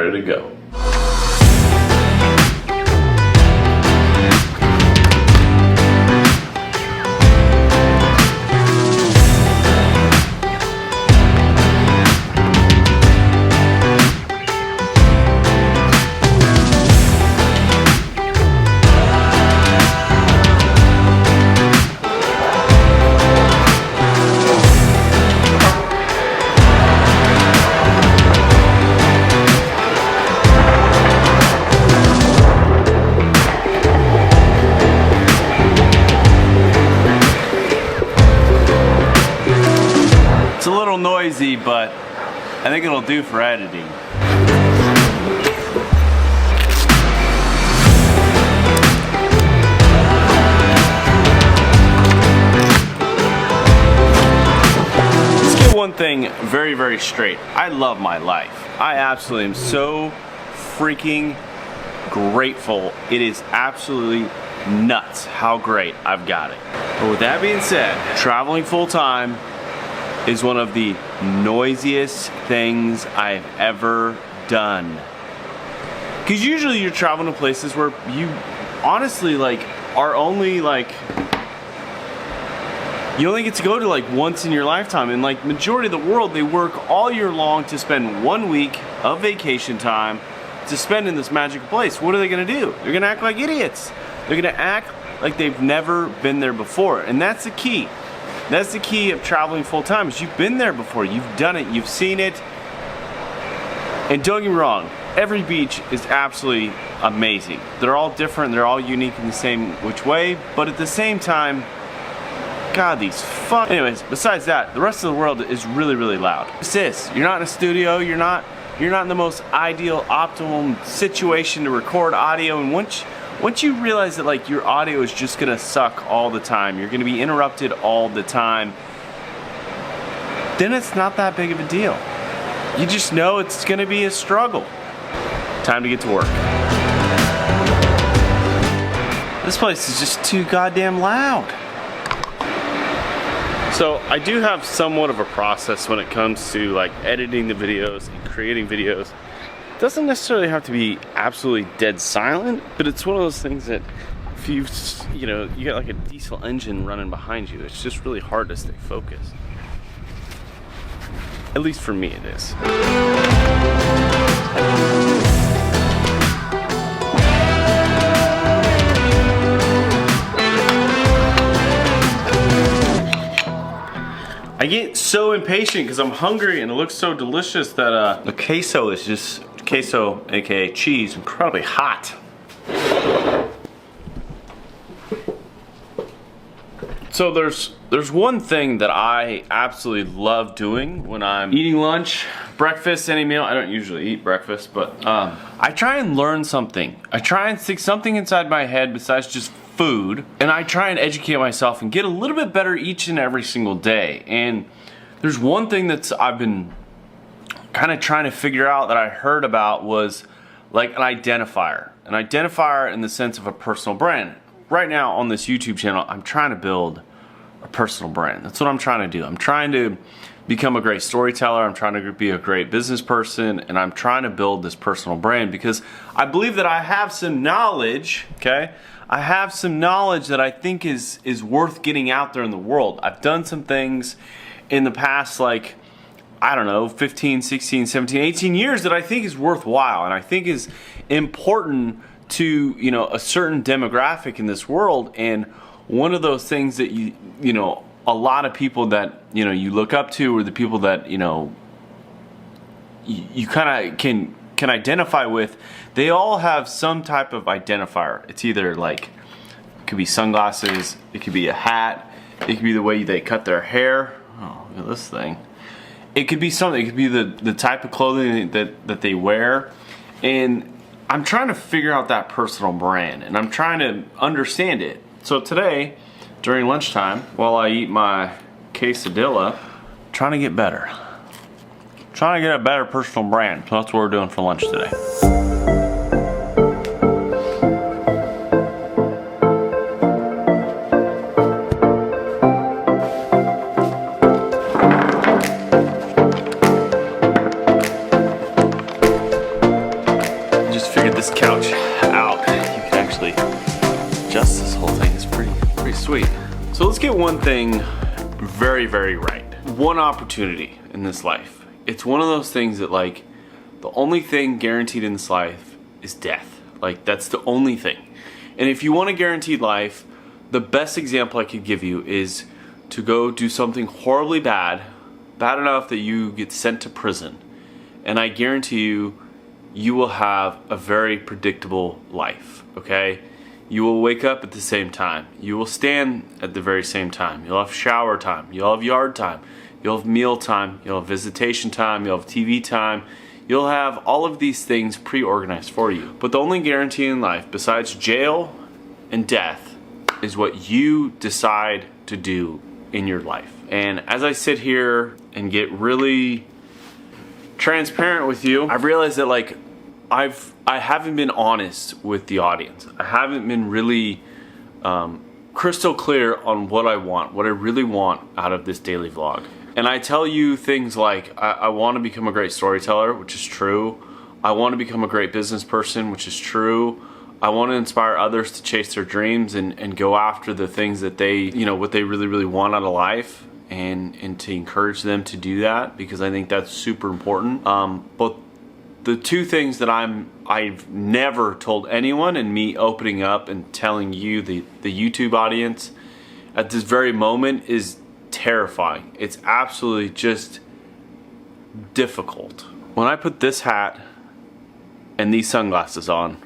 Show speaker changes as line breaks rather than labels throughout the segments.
ready to go. It's a little noisy, but I think it'll do for editing. Let's get one thing very, very straight. I love my life. I absolutely am so freaking grateful. It is absolutely nuts how great I've got it. But with that being said, traveling full time is one of the noisiest things I've ever done. Because usually you're traveling to places where you honestly are only you only get to go to once in your lifetime, and majority of the world, they work all year long to spend 1 week of vacation time to spend in this magical place. What are they gonna do? They're gonna act like idiots. They're gonna act like they've never been there before, and that's the key. That's the key of traveling full time, is you've been there before, you've done it, you've seen it. And don't get me wrong, every beach is absolutely amazing. They're all different, they're all unique in the same which way, but at the same time, God, these fun. Anyways, besides that, the rest of the world is really, really loud. You're not in a studio, you're not in the most ideal, optimal situation to record audio, and once you realize that your audio is just gonna suck all the time, you're gonna be interrupted all the time, then it's not that big of a deal. You just know it's gonna be a struggle. Time to get to work. This place is just too goddamn loud. So I do have somewhat of a process when it comes to editing the videos and creating videos. It doesn't necessarily have to be absolutely dead silent, but it's one of those things that if you got a diesel engine running behind you, it's just really hard to stay focused. At least for me it is. I get so impatient because I'm hungry and it looks so delicious that the queso is just, queso aka cheese, incredibly hot. So there's one thing that I absolutely love doing when I'm eating lunch, breakfast, any meal. I don't usually eat breakfast, but I try and learn something. I try and stick something inside my head besides just food, and I try and educate myself and get a little bit better each and every single day. And there's one thing I've been kind of trying to figure out that I heard about was an identifier. An identifier in the sense of a personal brand. Right now on this YouTube channel, I'm trying to build a personal brand. That's what I'm trying to do. I'm trying to become a great storyteller. I'm trying to be a great business person, and I'm trying to build this personal brand because I believe that I have some knowledge, okay? I have some knowledge that I think is worth getting out there in the world. I've done some things in the past, I don't know, 15, 16, 17, 18 years that I think is worthwhile and I think is important to, a certain demographic in this world. And one of those things that a lot of people that, you look up to, or the people that, you kind of can identify with, they all have some type of identifier. It's either it could be sunglasses, it could be a hat, it could be the way they cut their hair. Oh, look at this thing. It could be something, it could be the type of clothing that they wear. And I'm trying to figure out that personal brand, and I'm trying to understand it. So today, during lunchtime, while I eat my quesadilla, I'm trying to get better. Trying to get a better personal brand. So that's what we're doing for lunch today. this couch out, you can actually adjust this whole thing. It's pretty sweet. So let's get one thing very, very right. One opportunity in this life. It's one of those things that, like, the only thing guaranteed in this life is death. Like, that's the only thing. And if you want a guaranteed life, the best example I could give you is to go do something horribly bad enough that you get sent to prison. And I guarantee you, you will have a very predictable life, okay? You will wake up at the same time. You will stand at the very same time. You'll have shower time. You'll have yard time. You'll have meal time. You'll have visitation time. You'll have TV time. You'll have all of these things pre-organized for you. But the only guarantee in life, besides jail and death, is what you decide to do in your life. And as I sit here and get really transparent with you, I've realized that, like, I haven't been honest with the audience. I haven't been really crystal clear on what I want, what I really want out of this daily vlog. And I tell you things like, I want to become a great storyteller, which is true. I want to become a great business person, which is true. I want to inspire others to chase their dreams and go after the things that they, you know, what they really, really want out of life, and to encourage them to do that, because I think that's super important. But the two things that I've never told anyone, and me opening up and telling you, the YouTube audience, at this very moment, is terrifying. It's absolutely just difficult. When I put this hat and these sunglasses on,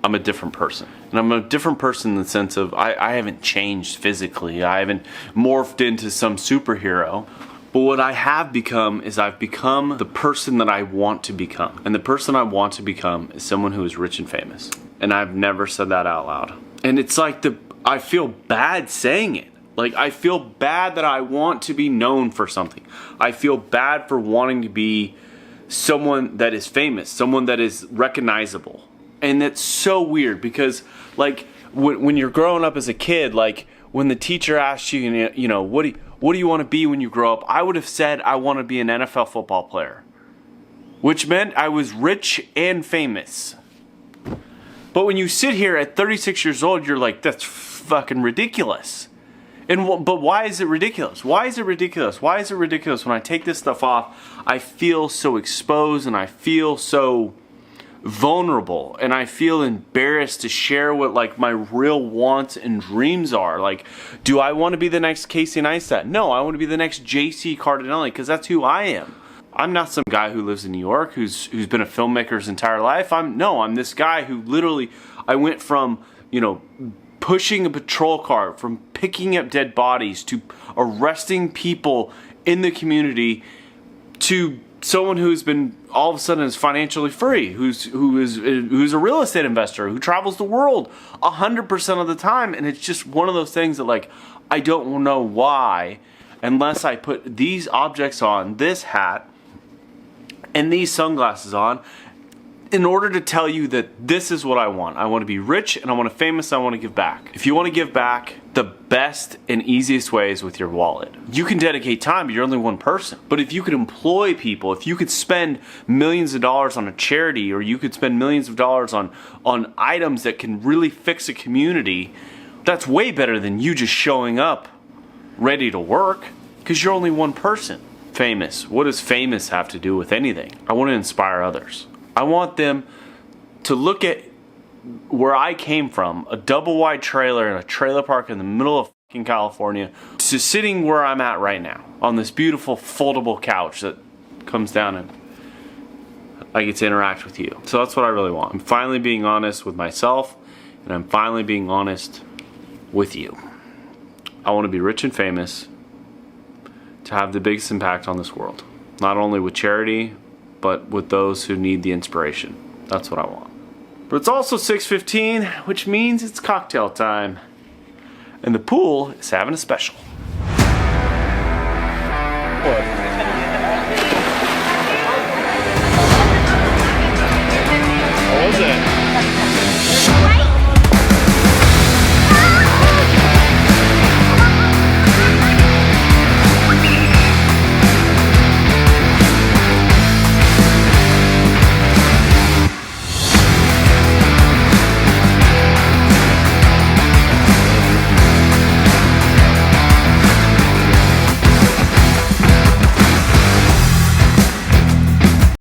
I'm a different person. And I'm a different person in the sense of I haven't changed physically. I haven't morphed into some superhero. But what I have become is I've become the person that I want to become. And the person I want to become is someone who is rich and famous. And I've never said that out loud. And it's like I feel bad saying it. Like, I feel bad that I want to be known for something. I feel bad for wanting to be someone that is famous, someone that is recognizable. And that's so weird because, like, when you're growing up as a kid, like, when the teacher asks you, you know, what do you want to be when you grow up? I would have said I want to be an NFL football player, which meant I was rich and famous. But when you sit here at 36 years old, you're like, that's fucking ridiculous. But why is it ridiculous? Why is it ridiculous? Why is it ridiculous when I take this stuff off? I feel so exposed and I feel so vulnerable, and I feel embarrassed to share what, like, my real wants and dreams are. Like, do I want to be the next Casey Neistat? No, I want to be the next JC Cardinelli, because that's who I am. I'm not some guy who lives in New York who's been a filmmaker his entire life. I'm this guy who literally, I went from, you know, pushing a patrol car, from picking up dead bodies, to arresting people in the community, to someone who's been all of a sudden is financially free, who's a real estate investor, who travels the world 100% of the time. And it's just one of those things that, like, I don't know why, unless I put these objects on, this hat and these sunglasses on, in order to tell you that this is what I want. I want to be rich and I want to be famous. I want to give back. If you want to give back, the best and easiest way is with your wallet. You can dedicate time, but you're only one person. But if you could employ people, if you could spend millions of dollars on a charity, or you could spend millions of dollars on items that can really fix a community, that's way better than you just showing up ready to work, because you're only one person. Famous. What does famous have to do with anything? I want to inspire others. I want them to look at where I came from, a double wide trailer in a trailer park in the middle of fucking California, to sitting where I'm at right now on this beautiful foldable couch that comes down and I get to interact with you. So that's what I really want. I'm finally being honest with myself, and I'm finally being honest with you. I want to be rich and famous to have the biggest impact on this world. Not only with charity, but with those who need the inspiration. That's what I want. But it's also 6:15, which means it's cocktail time. And the pool is having a special. What? What was it?